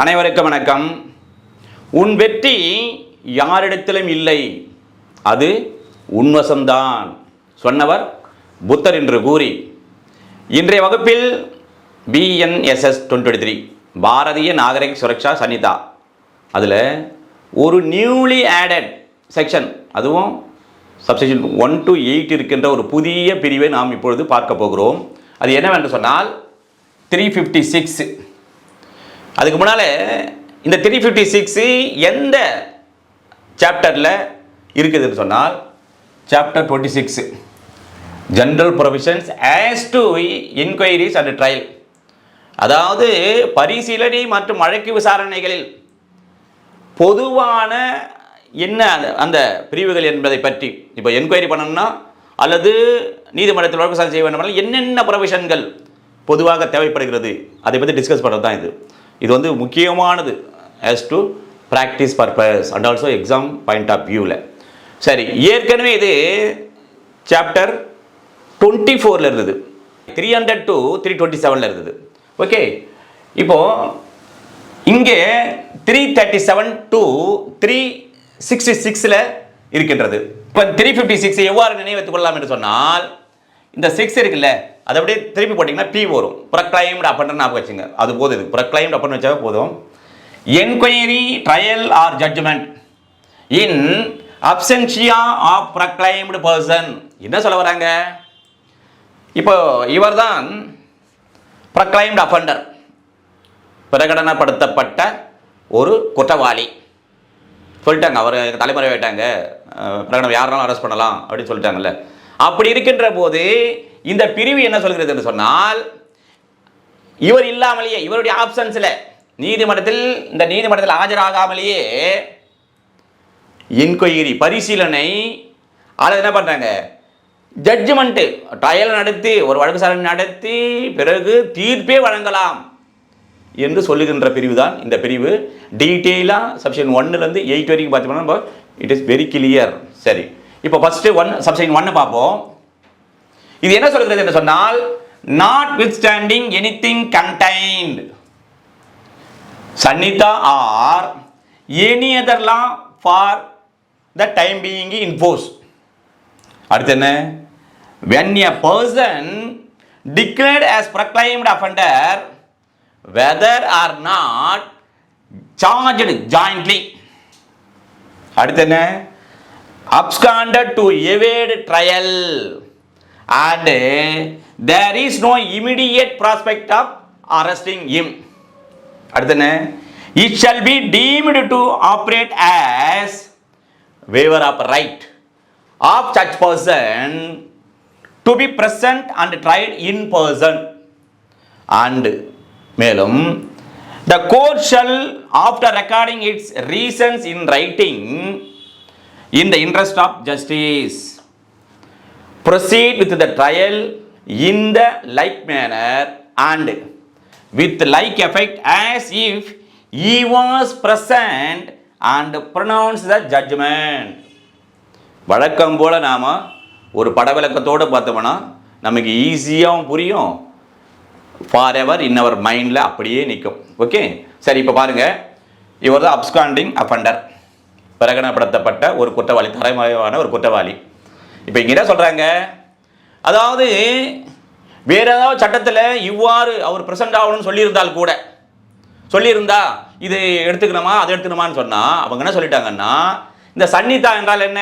அனைவருக்கும் வணக்கம். உன் வெற்றி யாரிடத்திலும் இல்லை, அது உன்வசம்தான் சொன்னவர் புத்தர் என்று கூறி இன்றைய வகுப்பில் BNSS 2023 பாரதிய நாகரிக சுரக்ஷா சன்னிதா அதில் ஒரு நியூலி ஆடட் செக்ஷன், அதுவும் சப்செக்ஷன் 1 to 8 இருக்கின்ற ஒரு புதிய பிரிவை நாம் இப்பொழுது பார்க்க போகிறோம். அது என்னவென்று சொன்னால் 356. அதுக்கு முன்னால் இந்த 356 எந்த சாப்டரில் இருக்குதுன்னு சொன்னால் chapter 26 general provisions as to enquiries and trial, அதாவது பரிசீலனை மற்றும் வழக்கு விசாரணைகளில் பொதுவான என்ன அந்த பிரிவுகள் என்பதை பற்றி. இப்போ என்கொயரி பண்ணணும்னா அல்லது நீதிமன்றத்தில் வழக்கு விசாரணை செய்ய வேண்டும், என்னென்ன ப்ரொவிஷன்கள் பொதுவாக தேவைப்படுகிறது அதை பற்றி டிஸ்கஸ் பண்ணுறது தான் இது. இது வந்து முக்கியமானது as to practice purpose and also exam point of வியூவில். சரி, ஏற்கனவே இது சாப்டர் 24 இருந்தது, 300 to 327 இருந்தது. ஓகே, இப்போது இங்கே 337 to 366 இருக்கின்றது. இப்போ 356 எவ்வாறு நினைவு கொள்ளலாம் என்று சொன்னால், இந்த 6 இருக்குல்ல, அதை அப்படியே திருப்பி போட்டிங்கன்னா P வரும். ப்ரொக்ளைம்டு அப்பன்னு ஞாபகம் வச்சுங்க, அது போதும். இது ப்ரொக்ளைம்டு அப்பன்னு வச்சாவே போதும். Enquiry, trial or judgment in absentia of proclaimed person. என்ன சொல்ல வராங்க? இப்போ இவர் தான் ப்ரொக்ளைம்டு அஃபண்டர், பிரகடனப்படுத்தப்பட்ட ஒரு குற்றவாளி சொல்லிட்டாங்க. அவர் தலைமுறை ஆயிட்டாங்க, பிரகடனம் யாரெல்லாம் அரெஸ்ட் பண்ணலாம் அப்படின்னு சொல்லிட்டாங்கல்ல. அப்படி இருக்கின்ற போது இந்த பிரிவு என்ன சொல்கிறது என்று சொன்னால், இவர் இல்லாமலேயே, இவருடைய ஆப்ஷன்ஸில் நீதிமன்றத்தில் ஆஜராகாமலேயே என்கொயரி பரிசீலனை அதை என்ன பண்ணுறாங்க, ஜட்ஜ்மெண்ட்டு ட்ரையல் நடத்தி ஒரு வழக்கு விசாரணை நடத்தி பிறகு தீர்ப்பே வழங்கலாம் என்று சொல்லுகின்ற பிரிவு தான் இந்த பிரிவு. டீட்டெயிலாக செக்ஷன் 1லேருந்து 8 வரைக்கும் பார்த்தோம்னா இட் இஸ் வெரி கிளியர். சரி, இப்போ ஃபஸ்ட்டு செக்ஷன் 1 பார்ப்போம். இது என்ன சொல்கிறது என்று சொன்னால், not with standing anything contained Sanhita or any other law for the time being in force. அடுத்து என்ன? when a person declared as proclaimed offender whether or not charged jointly. அடுத்து என்ன? absconded to evade trial and there is no immediate prospect of arresting him. அடுத்து என்ன? it shall be deemed to operate as waiver of right of such person to be present and tried in person. and மேலும் the court shall, after recording its reasons in writing in the interest of justice, proceed with the trial in the like manner and with like effect as if he was present and pronounced the judgment. வழக்கம் போல நாம் ஒரு படவிளக்கத்தோடு பார்த்தோம்னா நமக்கு ஈஸியாகவும் புரியும், for ever இன் அவர் மைண்டில் அப்படியே நிற்கும். ஓகே, சரி, இப்போ பாருங்கள். இவர் தான் அப்ஸ்காண்டிங் அஃபண்டர், பிரகடனப்படுத்தப்பட்ட ஒரு குற்றவாளி, தலைமறைவான ஒரு குற்றவாளி. இப்போ இங்கே என்ன சொல்கிறாங்க, அதாவது வேற ஏதாவது சட்டத்தில் இவ்வாறு அவர் ப்ரெசென்ட் ஆகணும்னு சொல்லியிருந்தா இது எடுத்துக்கணுமா அதை எடுத்துக்கணுமான்னு சொன்னால் அவங்க என்ன சொல்லிட்டாங்கன்னா, இந்த சன்னிதா என்றால் என்ன,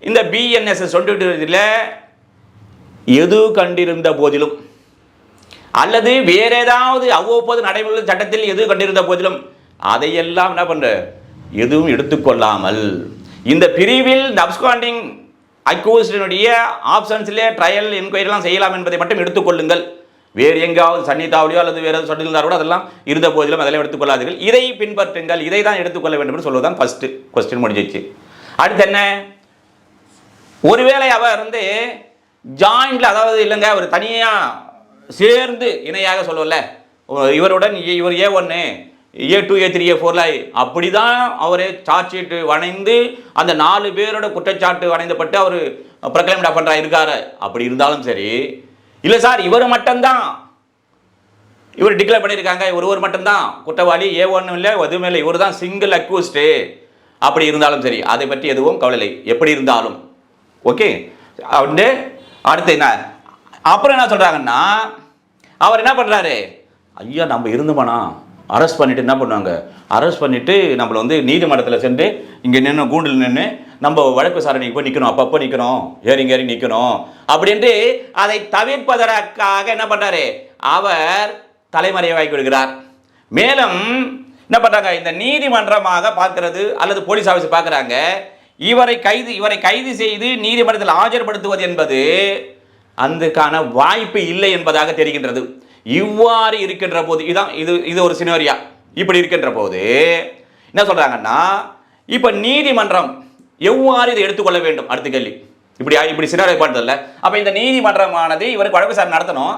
இந்த BNSS 22 எது கண்டிருந்த போதிலும் அல்லது வேற ஏதாவது அவ்வப்போது நடைமுறை சட்டத்தில் எது கண்டிருந்த போதிலும் அதையெல்லாம் என்ன பண்ற, எதுவும் எடுத்துக்கொள்ளாமல் இந்த பிரிவில் இந்த அப்ஸ்காண்டிங் அக்யூஸ்டினுடைய ஆப்ஷன்ஸ்லேயே ட்ரையல் என்கொயரிலாம் செய்யலாம் என்பதை மட்டும் எடுத்துக்கொள்ளுங்கள். வேறு எங்காவது சன்னிதாவடியோ அல்லது வேறு ஏதாவது சொல்லியிருந்தால் கூட அதெல்லாம் இருந்த போதிலும் அதெல்லாம் எடுத்துக்கொள்ளாதீர்கள், இதை பின்பற்றுங்கள், இதை தான் எடுத்துக்கொள்ள வேண்டும் என்று சொல்வதுதான் ஃபஸ்ட்டு கொஸ்டின் முடிஞ்சிச்சு. அடுத்து என்ன? ஒருவேளை அவர் வந்து ஜாயிண்டில், அதாவது இல்லைங்க அவர் தனியாக சேர்ந்து இணையாக சொல்லுவல, இவருடன் இவர் A1 A2 A3 A4 அப்படி தான் அவரே சார்ஜ் ஷீட்டு வணைந்து அந்த 4 பேரோட குற்றச்சாட்டு வணைந்தப்பட்டு அவர் ப்ரொக்ளைம்ட் அஃபண்டராக இருக்காரு. அப்படி இருந்தாலும் சரி, இல்லை சார் இவர் மட்டும்தான் இவர் டிக்ளேர் பண்ணியிருக்காங்க, ஒருவர் மட்டும்தான் குற்றவாளி, A1 இல்லை, எதுவுமே இல்லை, இவர் தான் சிங்கிள் அக்யூஸ்டு. அப்படி இருந்தாலும் சரி, அதை பற்றி எதுவும் கவலை இல்லை, எப்படி இருந்தாலும் ஓகே. அப்படின்ட்டு அடுத்து என்ன, அப்புறம் என்ன சொல்கிறாங்கன்னா, அவர் என்ன பண்ணுறாரு, ஐயா நம்ம இருந்தோமானா அரெஸ்ட் பண்ணிவிட்டு என்ன பண்ணுவாங்க, அரெஸ்ட் பண்ணிவிட்டு நம்மளை வந்து நீதிமன்றத்தில் சென்று இங்கே நின்று கூண்டில் நின்று நம்ம வழக்கு விசாரணைக்கு போய் நிற்கணும், அப்பப்போ நிற்கணும், ஏறி நிற்கணும் அப்படின்ட்டு அதை தவிர்ப்பதற்காக என்ன பண்ணுறாரு, அவர் தலைமறைவாகி விடுகிறார். மேலும் என்ன பண்ணுறாங்க, இந்த நீதிமன்றமாக பார்க்கிறது அல்லது போலீஸ் ஆஃபீஸ் பார்க்குறாங்க, இவரை கைது செய்து நீதிமன்றத்தில் ஆஜர்படுத்துவது என்பது அதுக்கான வாய்ப்பு இல்லை என்பதாக தெரிகின்றது. இவ்வாறு இருக்கின்ற போது இது ஒரு சினோரியா. இப்படி இருக்கின்ற போது என்ன சொல்றாங்கன்னா, இப்ப நீதிமன்றம் எவ்வாறு இதை எடுத்துக்கொள்ள வேண்டும், அடுத்த கேள்வி. இப்படி சினோரியா பார்த்ததில்ல. அப்ப இந்த நீதிமன்றமானது இவருக்கு வழக்கு விசாரணை நடத்தணும்,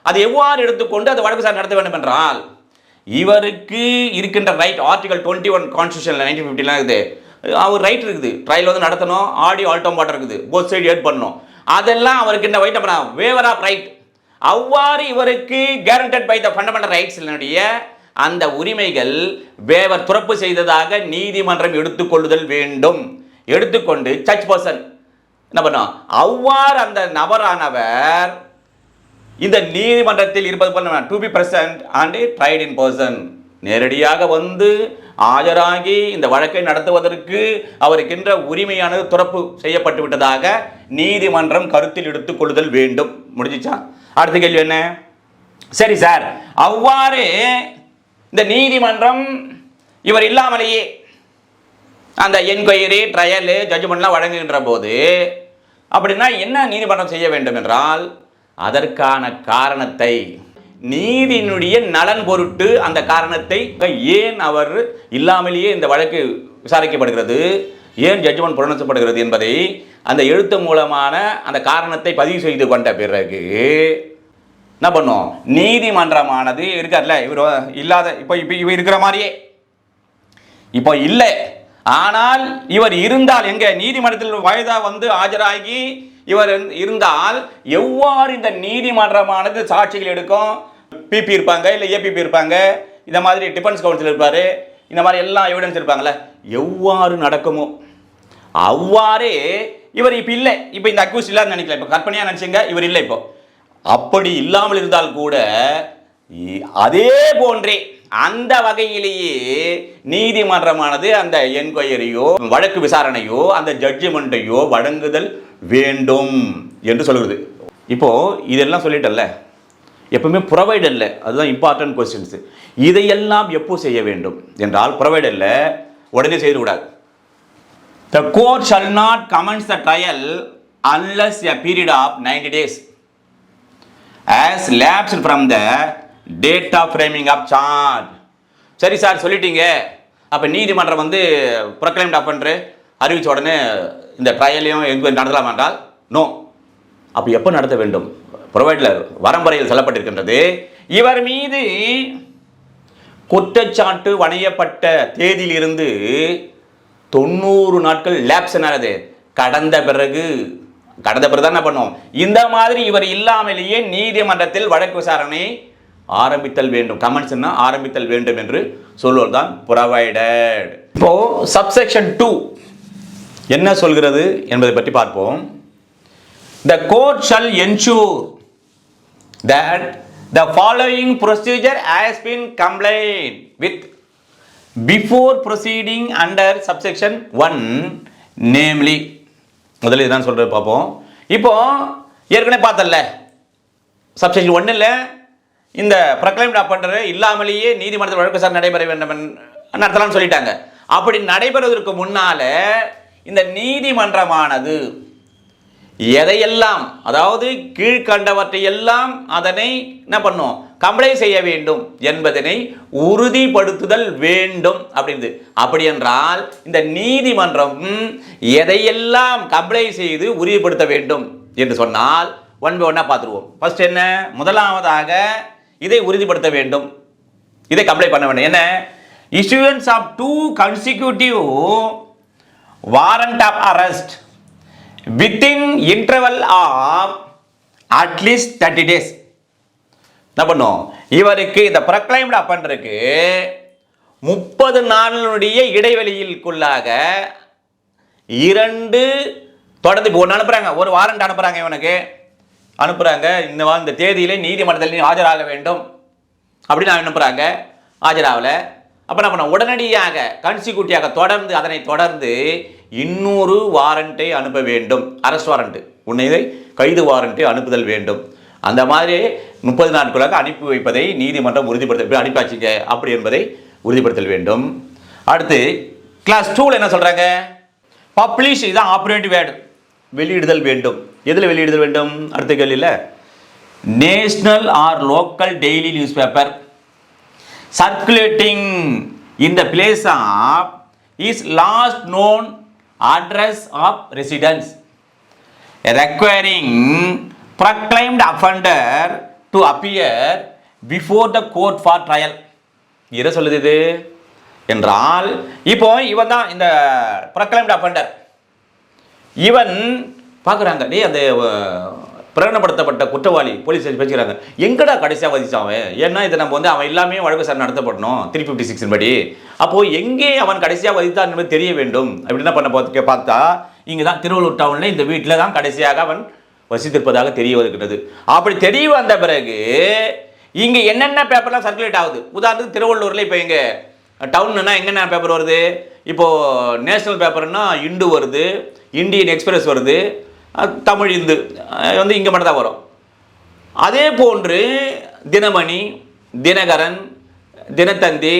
அது எவ்வாறு எடுத்துக்கொண்டு அது வழக்கு விசாரணை நடத்த வேண்டும் என்றால், இவருக்கு இருக்கின்ற ரைட் ஆர்டிகல் 21 கான்ஸ்டியூஷன்ல 1950 இருக்குது, அவர் ரைட் இருக்குது, ட்ரையல் வந்து நடத்தணும், ஆடியோ ஆல்டம் பாட்டம் இருக்குது, போத் சைடு ஏட் பண்ணணும், அதெல்லாம் அவருக்கு என்ன வைட் பண்ண வேவர் ஆஃப் ரைட். அவ்வாறு இவருக்கு guaranteed by the fundamental rights அந்த உரிமைகள் வேவர் துறப்பு செய்ததாக நீதிமன்றம் எடுத்துக்கொள்ளுதல் வேண்டும். எடுத்துக்கொண்டு சர்ச் பர்சன் என்ன பண்ணும், அவ்வாறு அந்த நபரானவர் இந்த நீதிமன்றத்தில் இருப்பது போல to be present and tried in person, நேரடியாக வந்து ஆஜராகி இந்த வழக்கை நடத்துவதற்கு அவருக்கின்ற உரிமையானது துறப்பு செய்யப்பட்டு விட்டதாக நீதிமன்றம் கருத்தில் எடுத்துக் கொள்ளுதல் வேண்டும். முடிஞ்சிச்சா? அடுத்த கேள்வி என்ன, சரி சார், அவ்வாறு இந்த நீதிமன்றம் இவர் இல்லாமலேயே அந்த என்கொயரி, ட்ரையல், ஜட்ஜ்மெண்ட்லாம் வழங்குகின்ற போது அப்படின்னா என்ன நீதிமன்றம் செய்ய வேண்டும் என்றால், அதற்கான காரணத்தை நீதியினுடைய நலன் பொருட்டு அந்த காரணத்தை, ஏன் அவர் இல்லாமலேயே இந்த வழக்கு விசாரிக்கப்படுகிறது, ஏன் ஜட்ஜ்மெண்ட் புறணப்படுகிறது என்பதை அந்த எழுத்து மூலமான அந்த காரணத்தை பதிவு செய்து கொண்ட பிறகு என்ன பண்ணும், நீதிமன்றமானது இருக்கார்ல, இவர் இல்லாத இப்போ இவர் இருக்கிற மாதிரியே இப்போ இல்லை, ஆனால் இவர் இருந்தால் எங்க நீதிமன்றத்தில் வயதா வந்து ஆஜராகி இவர் இருந்தால் எவ்வாறு இந்த நீதிமன்றமானது சாட்சிகள் எடுக்கும், பிபி இருப்பாங்க, இல்லை ஏபிபி இருப்பாங்க, இந்த மாதிரி டிஃபென்ஸ் கவுன்சில் இருப்பார், இந்த மாதிரி எல்லாம் எவிடன்ஸ் இருப்பாங்கள்ல, எவ்வாறு நடக்குமோ அவ்வாறே இவர் இப்போ இல்லை, இப்போ இந்த அக்யூஸ் இல்லாத நினைக்கல, இப்போ கற்பனையாக நினச்சிங்க, இவர் இல்லை. இப்போ அப்படி இல்லாமல் இருந்தால் கூட அதே போன்றே அந்த வகையிலேயே நீதிமன்றமானது அந்த என்கொயரியோ வழக்கு விசாரணையோ அந்த ஜட்ஜ்மெண்ட்டையோ வழங்குதல் வேண்டும் என்று சொல்கிறது. இப்போ இதெல்லாம் சொல்லிட்டல்ல, எப்பவுமே ப்ரொவைட் இல்லை, அதுதான் இம்பார்ட்டன்ட் கொஸ்டின்ஸ். இதையெல்லாம் எப்போ செய்ய வேண்டும் என்றால், ப்ரொவைட் இல்லை உடனே செய்யக்கூடாது. The court shall not commence the trial unless a period of 90 days has lapsed from the date of framing of charge. சரி சார் சொல்லிட்டீங்க, அப்போ நீதிமன்றம் வந்து ப்ரொக்ளைம்ட் ஆஃபெண்டர் அறிவித்த உடனே இந்த ட்ரையலையும் என்கொயரி நடத்தலாம் என்றால் நோ. அப்போ எப்போ நடத்த வேண்டும், ப்ரொவைட்ல வரம்பரையில் சொல்லப்பட்டிருக்கின்றது, இவர் மீது குற்றச்சாட்டு வணையப்பட்ட தேதியிலிருந்து 90 நாட்கள் லேப்ஸ் ஆனது கடந்த பிறகு தான் என்ன பண்ணும், இந்த மாதிரி இவர் இல்லாமலேயே நீதிமன்றத்தில் வழக்கு விசாரணை ஆரம்பித்தல் வேண்டும், கமெண்ட்ஸ்னா ஆரம்பித்தல் வேண்டும் என்று சொல்வதுதான் ப்ரொவைடட். இப்போ சப்செக்ஷன் 2 என்ன சொல்கிறது என்பதை பற்றி பார்ப்போம். The court shall ensure that the following procedure has been complied with before proceeding under subsection 1, namely, முதல்ல இதுதான் சொல்றது பார்ப்போம். இப்போ ஏற்கனவே பார்த்தல்ல, சப்செக்ஷன் 1 இல்லை, இந்த ப்ரொக்ளைம்ட் ஆஃபெண்டர் இல்லாமலேயே நீதிமன்றத்தில் வழக்கு விசாரணை நடைபெற வேண்டும் நடத்தலாம்னு சொல்லிட்டாங்க. அப்படி நடைபெறுவதற்கு முன்னால இந்த நீதிமன்றமானது எதையெல்லாம், அதாவது கீழ்கண்டவற்றையெல்லாம் அதனை என்ன பண்ணும், கம்ப்ளை செய்ய வேண்டும் என்பதனை உறுதிப்படுத்துதல் வேண்டும் அப்படின்னு. அப்படி என்றால் இந்த நீதிமன்றம் எதையெல்லாம் கம்ப்ளை செய்து உறுதிப்படுத்த வேண்டும் என்று சொன்னால் ஒன் பை ஒன்னா பார்த்துருவோம். ஃபர்ஸ்ட் என்ன, முதலாவதாக இதை உறுதிப்படுத்த வேண்டும், இதை கம்ப்ளை பண்ண வேண்டும். என்ன, issuance of 2 consecutive warrant of arrest within interval of at least 30 days. என்ன பண்ணும், இவருக்கு இந்த ப்ரொக்ளைம்டு அப்பண்டருக்கு 30 நாளுடைய இடைவெளியிற்குள்ளாக 2 தொடர்ந்து இப்போ ஒன்று அனுப்புகிறாங்க, ஒரு வாரண்ட் அனுப்புகிறாங்க, இவனுக்கு அனுப்புகிறாங்க, இந்த தேதியிலே நீதிமன்றத்தில் நீ ஆஜராக வேண்டும் அப்படின்னு அனுப்புகிறாங்க, ஆஜராகல. அப்போ என்ன பண்ண, உடனடியாக கன்சிக்யூட்டிவாக தொடர்ந்து அதனை தொடர்ந்து இன்னொரு வாரண்ட்டை அனுப்ப வேண்டும், அரெஸ்ட் வாரண்ட், உன்னை கைது வாரண்ட்டை அனுப்புதல் வேண்டும். அந்த மாதிரி 30 நாட்களாக அனுப்பி வைப்பதை நீதிமன்றம் உறுதிப்படுத்த, அனுப்பாச்சிங்க அப்படி என்பதை உறுதிப்படுத்தல் வேண்டும். அடுத்து கிளாஸ் 2ல் என்ன சொல்கிறாங்க, பப்ளிஷ், இதுதான் ஆப்ரேட்டிவ் வேர்டு, வெளியிடுதல் வேண்டும். எதில் வெளியிடுதல் வேண்டும், அடுத்த கேள்வியில் national R local daily news paper circulating in the place of is last known address of residence requiring proclaimed offender to appear before the court for trial. என்ன சொல்லுது இது என்றால், இப்போ இவன் தான் இந்த proclaimed offender, இவன் பார்க்குறாங்க, டே அந்த பிரகடனப்படுத்தப்பட்ட குற்றவாளி போலீஸ் பேசுகிறாங்க, எங்கடா கடைசியாக வதிச்சான், ஏன்னா இதை நம்ம அவன் எல்லாமே வழக்கு விசாரணை நடத்தப்படணும் 356 படி, அப்போது எங்கே அவன் கடைசியாக வதித்தான் என்பது தெரிய வேண்டும். அப்படி என்ன பண்ண பார்த்தா இங்கே தான் திருவள்ளூர் டவுனில் இந்த வீட்டில் தான் கடைசியாக அவன் வசித்திருப்பதாக தெரிய வருகிறது. அப்படி தெரிய வந்த பிறகு இங்கே என்னென்ன பேப்பர்லாம் சர்க்குலேட் ஆகுது, உதாரணத்துக்கு திருவள்ளூரில் இப்போ இங்கே டவுன்னா எங்கென்ன பேப்பர் வருது, இப்போது நேஷனல் பேப்பர்னா இந்து வருது, இந்தியன் எக்ஸ்பிரஸ் வருது, தமிழ் இந்து இங்கே மட்டும் தான் வரும். அதே போன்று தினமணி, தினகரன், தினத்தந்தி,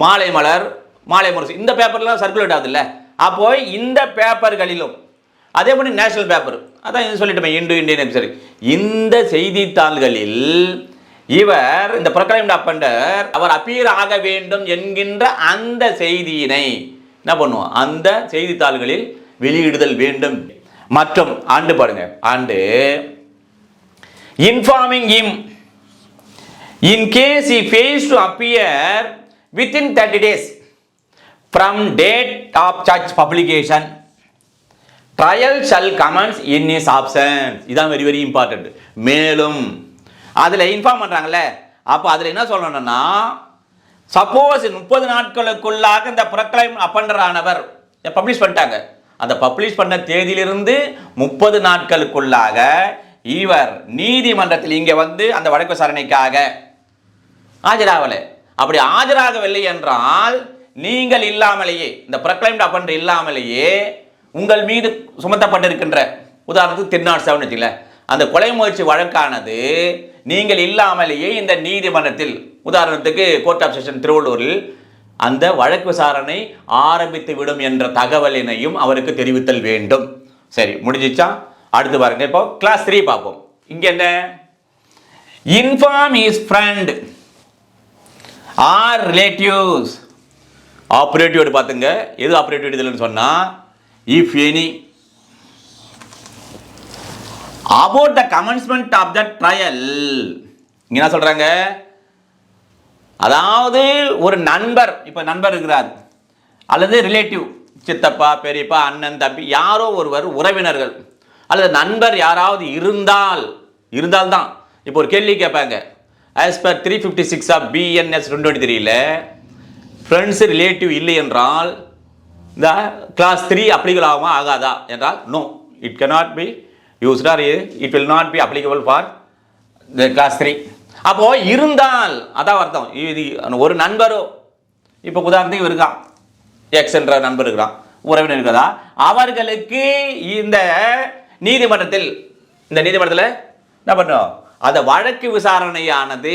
மாலை மலர், மாலை முரசு, இந்த பேப்பர்லாம் சர்க்குலேட் ஆகுதுல்ல. அப்போ இந்த பேப்பர்களிலும் அதே மாதிரி நேஷனல் பேப்பர், அதான் சொல்லிட்டோமே இந்தியன் எக்ஸ்பிரஸ், இந்த செய்தித்தாள்களில் இவர் இந்த ப்ரொக்ளைம்டு அப்பண்டர் அவர் அப்பியர் ஆக வேண்டும் என்கின்ற அந்த செய்தியினை என்ன பண்ணுவோம், அந்த செய்தித்தாள்களில் வெளியிடுதல் வேண்டும். மற்றும் ஆண்டு பாருங்க, ஆண்டு informing him in case he fails to appear within 30 days from date of such publication trial shall commence in his absence. இதான் வெரி வெரி இம்பார்ட்டன்ட். மேலும் அதில் இன்ஃபார்ம் பண்ணுறாங்கல்ல, அப்போ அதில் என்ன சொல்லணும்னா, சப்போஸ் 30 நாட்களுக்குள்ளாக இந்த ப்ரொக்ளைம் அப்பண்டர் ஆனவர் பப்ளிஷ் பண்ணிட்டாங்க, அந்த பப்ளிஷ் பண்ண தேதியிலிருந்து 30 நாட்களுக்குள்ளாக இவர் நீதிமன்றத்தில் இங்கே அந்த வழக்கு விசாரணைக்காக ஆஜராகலை. அப்படி ஆஜராகவில்லை என்றால் நீங்கள் இல்லாமலேயே, இந்த ப்ரொக்ளைம்டு அப்பண்டர் இல்லாமலேயே உங்கள் மீது சுமத்தப்பட்டிருக்கின்ற, உதாரணத்துக்கு 307 வச்சுக்கல, அந்த கொலை முயற்சி வழக்கானது நீங்கள் இல்லாமலேயே இந்த நீதிமன்றத்தில், உதாரணத்துக்கு கோர்ட் ஆஃப் செஷன் திருவள்ளூரில் அந்த வழக்கு விசாரணை ஆரம்பித்து விடும் என்ற தகவலினையும் அவருக்கு தெரிவித்தல் வேண்டும். சரி, முடிஞ்சிச்சா? அடுத்து பாருங்க, இப்போ கிளாஸ் 3 பார்ப்போம். இங்க என்ன, inform his friend or relatives. Operative பார்த்துங்க, எது ஆப்ரேட்டிவ் இதுலன்னு சொன்னா, if any about the commencement of the trial. இங்க என்ன சொல்றாங்க, அதாவது ஒரு நண்பர், இப்போ நண்பர் இருக்கிறார், அல்லது ரிலேட்டிவ், சித்தப்பா, பெரியப்பா, அண்ணன், தம்பி, யாரோ ஒருவர் உறவினர்கள், அல்லது நண்பர் யாராவது இருந்தால் தான். இப்போ ஒரு கேள்வி கேட்பாங்க, as per 356 of BNS 2023 friends relative இல்லை என்றால் இந்த கிளாஸ் 3 அப்ளிகபிள் ஆகுமா ஆகாதா என்றால் no, it cannot be used or it will not be applicable for the class 3. அப்போ இருந்தால் அதான் அர்த்தம், இது ஒரு நண்பரோ, இப்போ உதாரணத்துக்கு இருக்கான், எக்ஸ் என்ற நண்பர் இருக்கிறான், உறவினர் இருக்கிறதா, அவர்களுக்கு இந்த நீதிமன்றத்தில் என்ன பண்ணோம், அந்த வழக்கு விசாரணையானது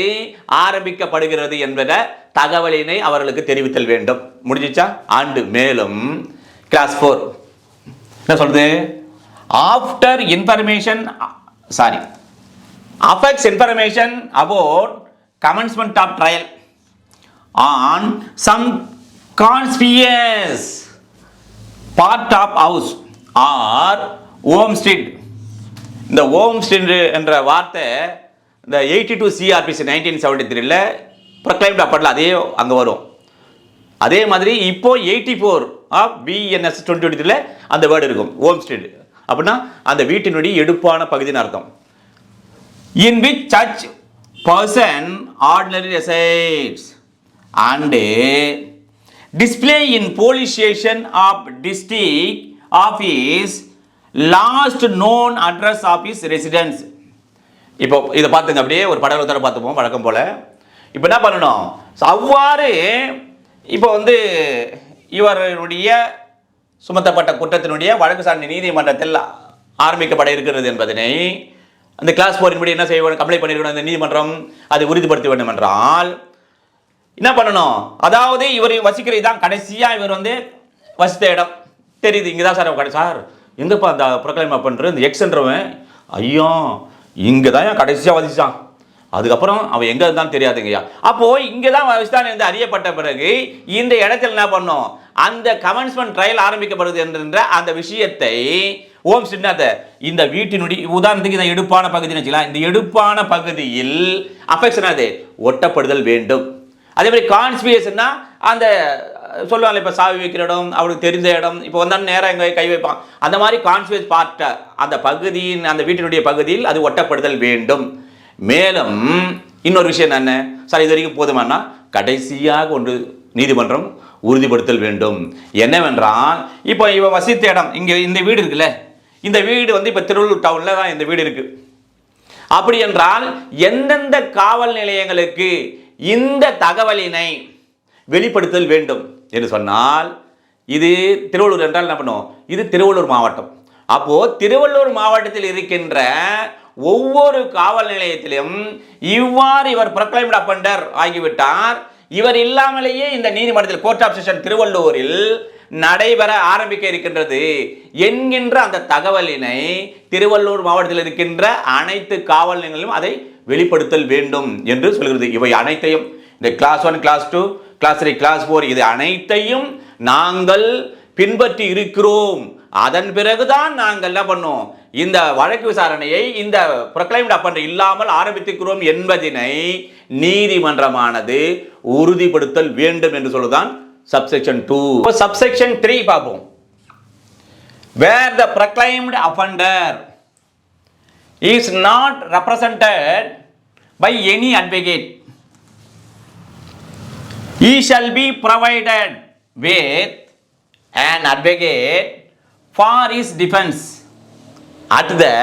ஆரம்பிக்கப்படுகிறது என்ற தகவலினை அவர்களுக்கு தெரிவித்தல் வேண்டும். முடிஞ்சிச்சா? ஆண்டு மேலும் கிளாஸ் 4 என்ன சொல்றது, after information affects information about commencement of trial on some conspicuous part of house or homestead. இந்த homestead என்ற வார்த்தை இந்த 82 CRPC 1973 ப்ரொக்ளைம்டு அப்பண்டர் அதே அங்கே வரும். அதே மாதிரி இப்போ 84 ஆஃப் BNS 2023 அந்த வேர்டு இருக்கும், homestead அப்படின்னா அந்த வீட்டினுடைய எடுப்பான பகுதின்னு அர்த்தம். In which such person ordinary resides and display in police station of district office last known address of his residence. இப்போ இதை பார்த்துங்க, அப்படியே ஒரு படலத்தோட பார்த்துப்போம் வழக்கம் போல். இப்போ என்ன பண்ணணும், அவ்வாறு இப்போ வந்து இவருடைய சுமத்தப்பட்ட குற்றத்தினுடைய வழக்கு சார்ந்த நீதிமன்றத்தில் ஆரம்பிக்கப்பட இருக்கிறது என்பதனை அந்த கிளாஸ் 4 படி என்ன செய்ய வேண்டும், கம்ப்ளைண்ட் பண்ணியிருக்கணும் அந்த நீதிமன்றம் அதை உறுதிப்படுத்த வேண்டும் என்றால் என்ன பண்ணணும், அதாவது இவர் வசிக்கிற இதான் கடைசியாக இவர் வந்து வசித்த இடம் தெரியுது, இங்கே தான் சார் சார் எங்கப்பா அந்த ப்ரொக்ளைம் பண்ணுற இந்த எக்ஸ்ன்றவன் ஐயோ இங்கே தான் கடைசியாக வசிச்சான், அதுக்கப்புறம் அவன் எங்கே இருந்தாலும் தெரியாதுங்கய்யா. அப்போது இங்கே தான் வசித்தான் என்று அறியப்பட்ட பிறகு இந்த இடத்துல என்ன பண்ணோம், அந்த கமென்ஸ்மெண்ட் ட்ரையல் ஆரம்பிக்கப்படுது என்ற அந்த விஷயத்தை ஓம் சின்னத்தை இந்த வீட்டினுடைய உதாரணத்துக்கு இந்த எடுப்பான பகுதின்னு வச்சுக்கலாம், இந்த எடுப்பான பகுதியில் அஃபெக்ஷன் அது ஒட்டப்படுதல் வேண்டும். அதே மாதிரி கான்ஸ்பிரேஷன்னா அந்த சொல்லுவாங்க இப்போ சாவி வைக்கிற இடம் அவருக்கு தெரிந்த இடம் இப்போ வந்தாலும் நேராக எங்கே கை வைப்பான், அந்த மாதிரி கான்ஸ்பிரேஸ் பார்ட்ட அந்த பகுதியின் அந்த வீட்டினுடைய பகுதியில் அது ஒட்டப்படுதல் வேண்டும். மேலும் இன்னொரு விஷயம் என்ன சார், இது வரைக்கும் போதுமானா கடைசியாக ஒன்று நீதிமன்றம் உறுதிப்படுத்தல் வேண்டும். என்னவென்றால் இப்போ இவன் வசித்த இடம் இங்கே இந்த வீடு இருக்குல்ல, இந்த வீடு வந்து இப்போ திருவள்ளூர் டவுனில் தான் இந்த வீடு இருக்குது. அப்படி என்றால் எந்தெந்த காவல் நிலையங்களுக்கு இந்த தகவலினை வெளிப்படுத்தல் வேண்டும் என்று சொன்னால், இது திருவள்ளூர் என்றால் என்ன பண்ணுவோம், இது திருவள்ளூர் மாவட்டம். அப்போது திருவள்ளூர் மாவட்டத்தில் இருக்கின்ற ஒவ்வொரு காவல் நிலையத்திலும் இவ்வாறு இவர் ப்ரொக்ளைம்ட் அஃபெண்டர் ஆகிவிட்டார், இவர் இல்லாமலேயே இந்த நீதிமன்றத்தில் கோர்ட் ஆஃப் செஷன் திருவள்ளூரில் நடைபெற ஆரம்பிக்க இருக்கின்றது என்கின்ற அந்த தகவலினை திருவள்ளூர் மாவட்டத்தில் இருக்கின்ற அனைத்து காவல் நிலையங்களிலும் அதை வெளிப்படுத்தல் வேண்டும் என்று சொல்கிறது. இவை அனைத்தையும் இந்த கிளாஸ் 1, கிளாஸ் 2, கிளாஸ் 3, கிளாஸ் 4 இது அனைத்தையும் நாங்கள் பின்பற்றி இருக்கிறோம். அதன் பிறகுதான் நாங்கள் என்ன பண்ணோம், இந்த வழக்கு விசாரணையை இந்த ப்ரொக்ளைம்ட் அஃபெண்டர் இல்லாமல் ஆரம்பித்திருக்கிறோம் என்பதனை நீதிமன்றமானது உறுதிப்படுத்தல் வேண்டும் என்று சொல்லுதான் சப்செக்ஷன் 2. சப்செக்ஷன் 3 பார்ப்போம். Where the proclaimed offender is not represented by any advocate, he shall be provided with an advocate for his defense at the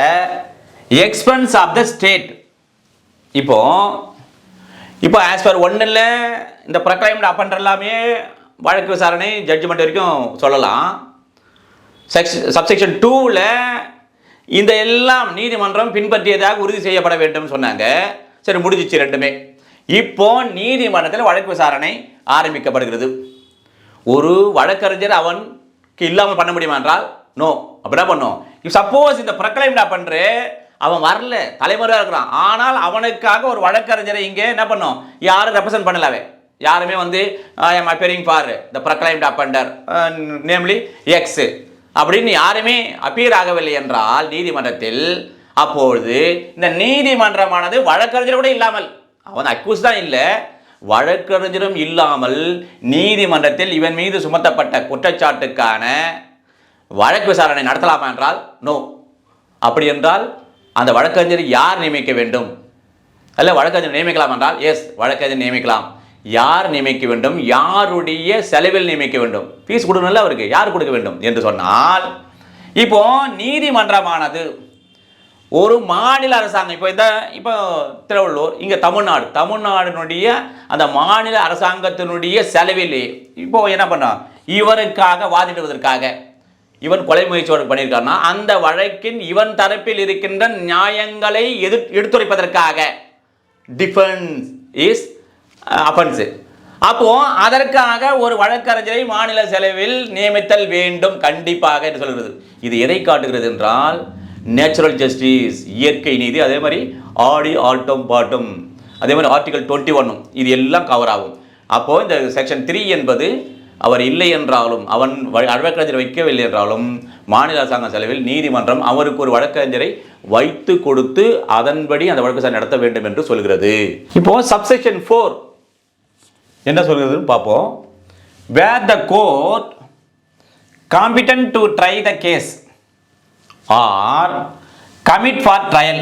expense of the state. இப்போ as per 1ல் இந்த proclaimed offender எல்லாமே வழக்கு விசாரணை judgement வரைக்கும் சொல்லலாம். Subsection 2ல் இந்த எல்லாம் நீதிமன்றம் பின்பற்றியதாக உறுதி செய்யப்பட வேண்டும் சொன்னாங்க. சரி, முடிஞ்சிச்சு ரெண்டுமே. இப்போ நீதிமன்றத்தில் வழக்கு விசாரணை ஆரம்பிக்கப்படுகிறது. ஒரு வழக்கறிஞர் அவனுக்கு இல்லாமல் பண்ண முடியுமா என்றால் நோ. அப்படி என்ன பண்ணும், சப்போஸ் இந்த ப்ரொக்ளைம்ட் அஃபெண்டர் அவன் வரல, தலைமுறையாக இருக்கிறான், ஆனால் அவனுக்காக ஒரு வழக்கறிஞரை இங்கே என்ன பண்ணும், யாரும் ரெப்ரசன்ட் பண்ணலாவே, யாருமே வந்து I am appearing for the proclaimed offender namely X அப்படின்னு யாருமே அப்பியர் ஆகவில்லை என்றால் நீதிமன்றத்தில், அப்பொழுது இந்த நீதிமன்றமானது வழக்கறிஞர் கூட இல்லாமல், அவன் அக்யூஸ் தான் இல்லை, வழக்கறிஞரும் இல்லாமல் நீதிமன்றத்தில் இவன் மீது சுமத்தப்பட்ட குற்றச்சாட்டுக்கான வழக்கு விசாரணை நடத்தலாமா என்றால் நோ. அப்படி என்றால் அந்த வழக்கறிஞர் யார் நியமிக்க வேண்டும், அல்ல வழக்கறிஞர் நியமிக்கலாம் என்றால் எஸ், வழக்கறிஞர் நியமிக்கலாம். யார் நியமிக்க வேண்டும், யாருடைய செலவில் நியமிக்க வேண்டும், ஃபீஸ் கொடுக்கணும்ல அவருக்கு, யார் கொடுக்க வேண்டும் என்று சொன்னால், இப்போ நீதிமன்றமானது ஒரு மாநில அரசாங்கம், இப்போ திருவள்ளூர், இங்கே தமிழ்நாடுனுடைய அந்த மாநில அரசாங்கத்தினுடைய செலவில் இப்போ என்ன பண்ணோம், இவருக்காக வாதிடுவதற்காக, இவன் கொலை முயற்சியோடு பண்ணியிருக்காருன்னா அந்த வழக்கின் இவன் தரப்பில் இருக்கின்ற நியாயங்களை எடுத்துரைப்பதற்காக டிஃபென்ஸ் இஸ் அஃபென்ஸ். அப்போ அதற்காக ஒரு வழக்கறிஞரை மாநில செலவில் நியமித்தல் வேண்டும் கண்டிப்பாக என்று சொல்கிறது. இது எதை காட்டுகிறது என்றால் நேச்சுரல் ஜஸ்டிஸ், இயற்கை நீதி, அதே மாதிரி ஆடி ஆல்டம் பாட்டம், அதே மாதிரி ஆர்டிகல் 21 இது எல்லாம் கவர் ஆகும். அப்போது இந்த செக்ஷன் 3 என்பது அவர் இல்லை என்றாலும், அவன் வழக்கறிஞரை வைக்கவில்லை என்றாலும் மாநில அரசாங்க செலவில் நீதிமன்றம் அவருக்கு ஒரு வழக்கறிஞரை வைத்து கொடுத்து அதன்படி அந்த வழக்கு விசாரணை நடத்த வேண்டும் என்று சொல்கிறது. இப்போ சப்செக்ஷன் 4 என்ன சொல்கிறதுன்னு பார்ப்போம். Where the court competent to try the case or commit for trial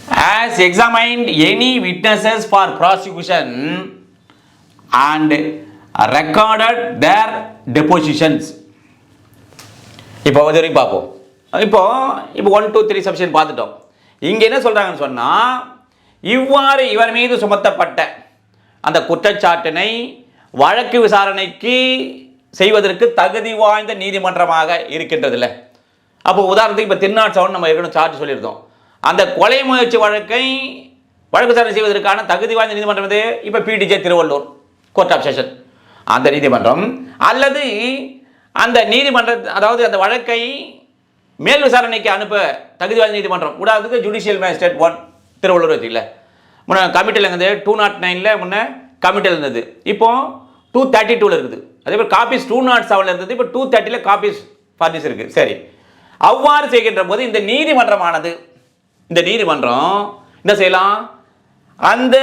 has examined any witnesses for prosecution and recorded their depositions. இப்போ வரைக்கும் பார்ப்போம். இப்போ 1 2 3 சப்ஷன் பார்த்துட்டோம். இங்க என்ன சொல்றாங்கன்னு சொன்னா, இவ்வாறு இவர் மீது சுமத்தப்பட்ட அந்த குற்றச்சாட்டினை வழக்கு விசாரணைக்கு செய்வதற்கு தகுதி வாய்ந்த நீதிமன்றமாக இருக்கின்றதில்ல. அப்போ உதாரணத்துக்கு இப்போ திருநாட்சவன் நம்ம ஏற்கனவே சார்ஜ் சொல்லியிருந்தோம். அந்த கொலை முயற்சி வழக்கை வழக்கு விசாரணை செய்வதற்கான தகுதி வாய்ந்த நீதிமன்றம் இது இப்போ பிடிஜே திருவள்ளூர் கோர்ட் ஆஃப் செஷன் அந்த நீதிமன்றம், அல்லது அந்த நீதிமன்றம் அதாவது அந்த வழக்கை மேல் விசாரணைக்கு அனுப்ப தகுதி வாய்ந்த நீதிமன்றம். உதாரணத்துக்கு ஜுடிஷியல் மேஜிஸ்ட்ரேட் 1 திருவள்ளூர் வச்சுக்கல, முன்ன கமிட்டியில் இருந்தது 209ல் முன்ன கமிட்டியில் இருந்தது, இப்போ 232ல் இருக்குது. அதே மாதிரி காப்பீஸ் 207ல் இருந்தது, இப்போ 230ல் காப்பீஸ் ஃபார்னிஸ் இருக்குது. சரி, அவ்வாறு செய்கின்ற போது இந்த நீதிமன்றமானது இந்த நீதிமன்றம் என்ன செய்யலாம், அந்த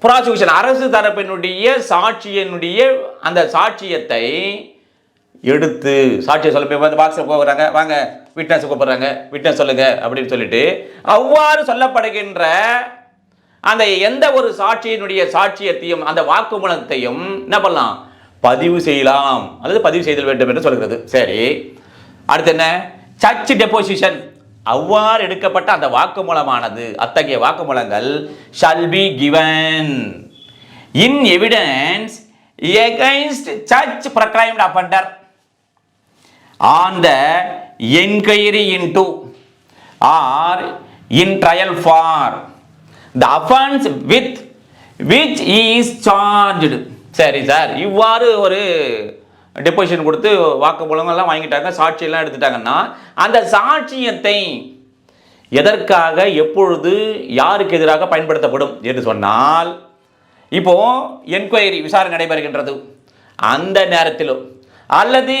ப்ராசிக்யூஷன் அரசு தரப்பினுடைய சாட்சியினுடைய அந்த சாட்சியத்தை எடுத்து சாட்சியை சொல்ல போய் பாக்ஸில் போகிறாங்க, வாங்க விட்னஸ் கூப்பிட்றாங்க, விட்னஸ் சொல்லுங்க அப்படின்னு சொல்லிட்டு அவ்வாறு சொல்லப்படுகின்ற அந்த எந்த ஒரு சாட்சியினுடைய சாட்சியத்தையும் அந்த வாக்குமூலத்தையும் என்ன பண்ணலாம், பதிவு செய்யலாம் அல்லது பதிவு செய்தல் வேண்டும் என்று சொல்கிறது. சரி, அடுத்து என்ன, சர்ச் டெபோசிஷன். அவ்வாறு எடுக்கப்பட்ட அந்த வாக்குமூலமானது அத்தகைய வாக்குமூலங்கள் shall be given in evidence against church proclaimed offender on the inquiry into or in trial for the offense with which he is charged. சரி சார், இவ்வாறு ஒரு டெபோசிஷன் கொடுத்து வாக்குமூலங்கள்லாம் வாங்கிட்டாங்க, சாட்சியெல்லாம் எடுத்துட்டாங்கன்னா அந்த சாட்சியத்தை எதற்காக எப்பொழுது யாருக்கு எதிராக பயன்படுத்தப்படும் என்று சொன்னால், இப்போ என்கொயரி விசாரணை நடைபெறுகின்றது அந்த நேரத்திலும், அல்லது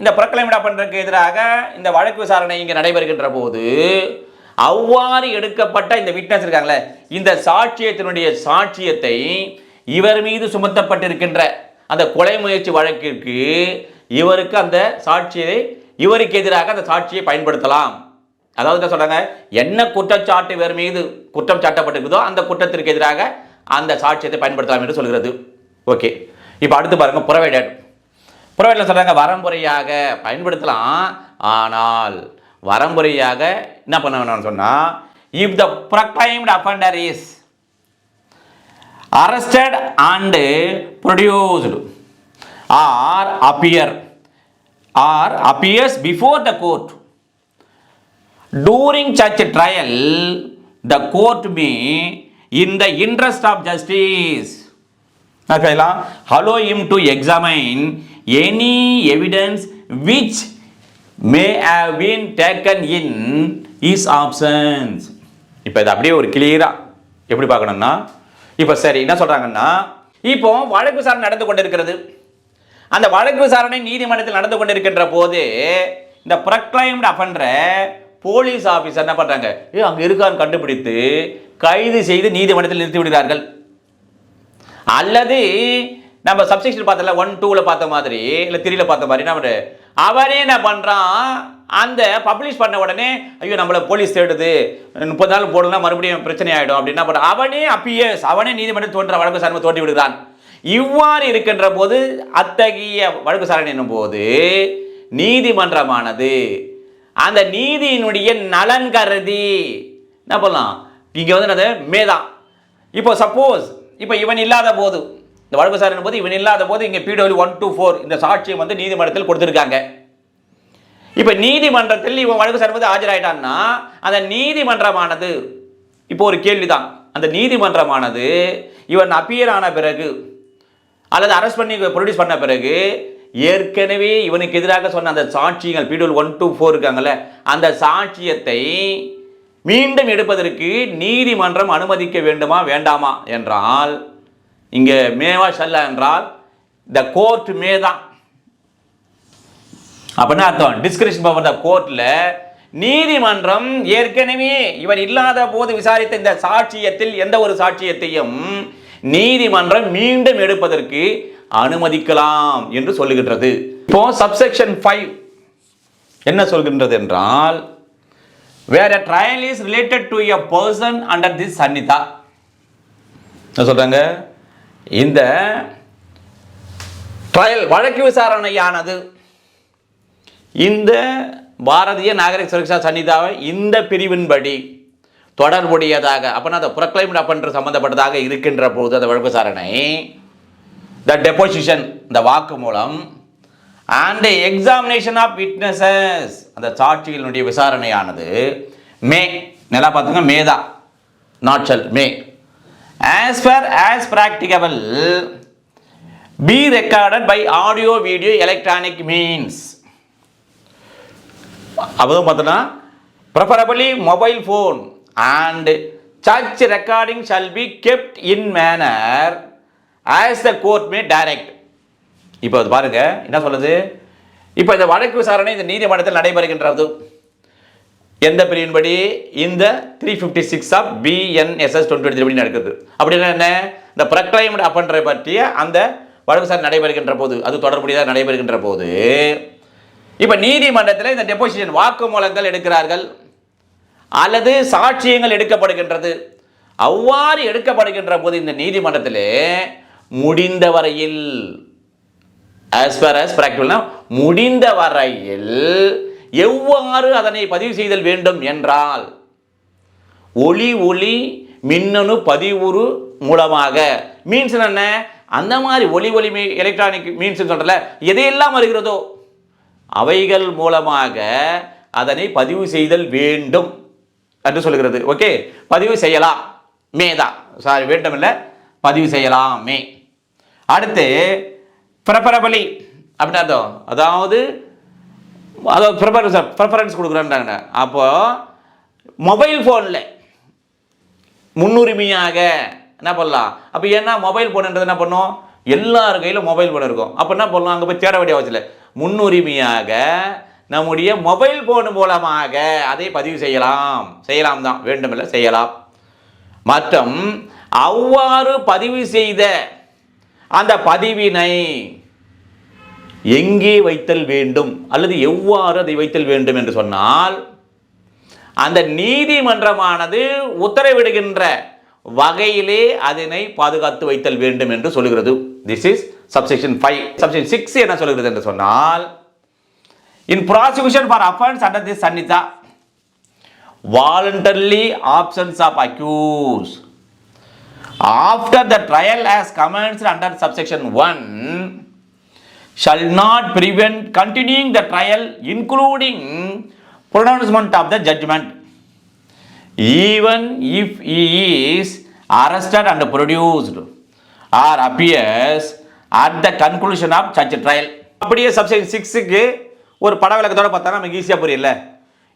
இந்த புறக்கலைமிடா பண்றதுக்கு எதிராக இந்த வழக்கு விசாரணை இங்கே நடைபெறுகின்ற போது அவ்வாறு எடுக்கப்பட்ட இந்த விட்னஸ் இருக்காங்களே, இந்த சாட்சியத்தினுடைய சாட்சியத்தை இவர் மீது சுமத்தப்பட்டிருக்கின்ற அந்த கொலை முயற்சி வழக்கிற்கு இவருக்கு அந்த சாட்சியை இவருக்கு எதிராக அந்த சாட்சியை பயன்படுத்தலாம். அதாவது என்ன சொல்றாங்க, என்ன குற்றச்சாட்டு இவர் மீது குற்றம் சாட்டப்பட்டிருக்குதோ அந்த குற்றத்திற்கு எதிராக அந்த சாட்சியத்தை பயன்படுத்தலாம் என்று சொல்கிறது. ஓகே, இப்போ அடுத்து பாருங்க, புறவேடல் சொல்றாங்க வரம்புறையாக பயன்படுத்தலாம், ஆனால் வரம்புறையாக என்ன பண்ண வேணும்னு சொன்னா, if the proclaimed offender is arrested and produced or appears before the court during such a trial, the court may in the interest of justice allow him to examine any evidence which may have been taken in his absence. இப்போ இது அப்படியே ஒரு கிளியரா எப்படி பார்க்கணும்னா, இப்போ சரி என்ன சொல்றாங்கன்னா, இப்போ வழக்கு விசாரணை நடந்து கொண்டிருக்கிறது, அந்த வழக்கு விசாரணை நீதிமன்றத்தில் நடந்து கொண்டிருக்கின்ற போது இந்த proclaimed offender போலீஸ் ஆபீசர் என்ன பண்றாங்க, அங்க இருக்கான்னு கண்டுபிடித்து கைது செய்து நீதிமன்றத்தில் நிறுத்தி விடுகிறார்கள். அல்லது நம்ம சப்செக்ஷன் பார்த்தல 1 2ல பார்த்த மாதிரி இல்லை 3ல பார்த்த மாதிரி நம்ம அவனே என்ன பண்றான், அந்த பப்ளிஷ் பண்ண உடனே ஐயோ நம்மள போலீஸ் தேடுது 30 நாள் போடலாம் மறுபடியும் பிரச்சனை ஆயிடும் அப்படின்னா அவனே அப்பியர்ஸ் அவனே நீதிமன்றம் தோன்ற வழக்கு விசாரணை தோண்டி விடுகிறான். இவ்வாறு இருக்கின்ற போது அத்தகைய வழக்கு விசாரணை என்னும் போது நீதிமன்றமானது அந்த நீதியினுடைய நலன் கருதி என்ன பண்ணலாம், இங்க வந்து மேதான். இப்போ சப்போஸ் இப்போ இவன் இல்லாத போது இந்த வழக்கு விசாரணை போது இவன் இல்லாத போது இங்கே PW 1 to 4 இந்த சாட்சியம் வந்து நீதிமன்றத்தில் கொடுத்துருக்காங்க. இப்போ நீதிமன்றத்தில் இவன் வழக்கு விசாரணை ஆஜராயிட்டான்னா அந்த நீதிமன்றமானது இப்போ ஒரு கேள்விதான், அந்த நீதிமன்றமானது இவன் அப்பியர் ஆன பிறகு அல்லது அரெஸ்ட் பண்ணி ப்ரொடியூஸ் பண்ண பிறகு ஏற்கனவே இவனுக்கு எதிராக சொன்ன அந்த சாட்சியங்கள் PW 1 to 4 இருக்காங்கல்ல, அந்த சாட்சியத்தை மீண்டும் எடுப்பதற்கு நீதிமன்றம் அனுமதிக்க வேண்டுமா வேண்டாமா என்றால், இங்க மேவா ஷல்லா என்றால் த கோர்ட் மே தான். அப்படின்னா அர்த்தம் டிஸ்கிரிப்ஷன் பவர் த கோர்ட்ல நீதிமன்றம் ஏற்கனவே இவர் இல்லாத போது விசாரித்த இந்த சாட்சியத்தில் எந்த ஒரு சாட்சியத்தையும் நீதிமன்றம் மீண்டும் எடுப்பதற்கு அனுமதிக்கலாம் என்று சொல்லுகின்றது. இப்போ சப்செக்ஷன் 5 என்ன சொல்கின்றது என்றால், where a trial is related to a person under this Sannitha. என்ன சொல்றாங்க? இந்த ட்ரையல் வழக்கு விசாரணையானது இந்த பாரதிய நாகரிக சுரக்ஷா சன்னிதாவை இந்த பிரிவின்படி தொடர்புடையதாக அப்படின்னா அந்த ப்ரொக்ளைம்ட் அப்பன்ற சம்பந்தப்பட்டதாக இருக்கின்ற போது அந்த வழக்கு விசாரணை த டெபோசிஷன் இந்த வாக்கு மூலம் அண்ட் எக்ஸாமினேஷன் ஆஃப் விட்னஸஸ் அந்த சாட்சிகளுடைய விசாரணையானது மே நல்லா பார்த்துங்க மே தான் not shall May as far as practicable be recorded by audio video electronic means. அப்போதும் பார்த்தோன்னா preferably mobile phone and such recording shall be kept in manner as the court may direct. இப்போ அது பாருங்க என்ன சொல்லுது. இப்போ இந்த வழக்கு விசாரணை இந்த நீதிமன்றத்தில் நடைபெறுகின்றது எந்த பிரிவின்படி இந்த 356 ஆஃப் BNSS 2023 படி நடக்குது. அப்படின்னா என்ன இந்த ப்ரொக்ளைம்ட் அப்பன்ற பற்றிய அந்த வழக்கு விசாரணை நடைபெறுகின்ற போது அது தொடர்புடையதாக நடைபெறுகின்ற போது இப்போ நீதிமன்றத்தில் இந்த டெபோசிஷன் வாக்குமூலங்கள் எடுக்கிறார்கள் அல்லது சாட்சியங்கள் எடுக்கப்படுகின்றது. அவ்வாறு எடுக்கப்படுகின்ற போது இந்த நீதிமன்றத்திலே முடிந்த வரையில் as far as practical முடிந்த வரையில் எவ்வாறு அதனை பதிவு செய்தல் வேண்டும் என்றால் ஒளி மின்னணு பதிவுறு மூலமாக மீன்ஸ் என்ன அந்த மாதிரி ஒளி எலக்ட்ரானிக் மீன்ஸ் சொல்றல எதையெல்லாம் வருகிறதோ அவைகள் மூலமாக அதனை பதிவு செய்தல் வேண்டும் என்று சொல்கிறது. ஓகே, பதிவு செய்யலாம் மேதா சாரி வேண்டும் இல்லை பதிவு செய்யலாம் மே. அடுத்து ப்ரெஃபரபிளி அப்படின்னு அர்த்தம், அதாவது ப்ரிஃபரன்ஸ் கொடுக்குறேன்றாங்க. அப்போ மொபைல் ஃபோனில் முன்னுரிமையாக என்ன பண்ணலாம். அப்போ ஏன்னா மொபைல் ஃபோனுன்றது என்ன பண்ணும், எல்லார் கையிலும் மொபைல் ஃபோன் இருக்கும். அப்போ என்ன பண்ணலாம், அங்கே போய் தேட வேண்டிய அவசியம் இல்லை. முன்னுரிமையாக நம்முடைய மொபைல் ஃபோன் மூலமாக அதை பதிவு செய்யலாம் தான், வேண்டுமில்லை செய்யலாம். மற்றும் அவ்வாறு பதிவு செய்த அந்த பதிவினை எங்கே வைத்தல் வேண்டும் அல்லது எவ்வாறு அதை வைத்தல் வேண்டும் என்று சொன்னால் அந்த நீதிமன்றமானது உத்தரவிடுகின்ற வகையிலே அதனை பாதுகாத்து வைத்தல் வேண்டும் என்று சொல்கிறது. This is subsection 5. சப்செக்ஷன் 6 என்ன சொல்கிறது என்று சொன்னால் in prosecution for offense under this Sannitha voluntarily absence of accused after the trial has commenced under subsection 1 shall not prevent continuing the trial including pronouncement of the judgment even if he is arrested and produced or appears at the conclusion of such a trial. அப்படியே subsection 6க்கு ஒரு பட விளக்கத்தோட பார்த்தா நமக்கு ஈஸியாக புரியல.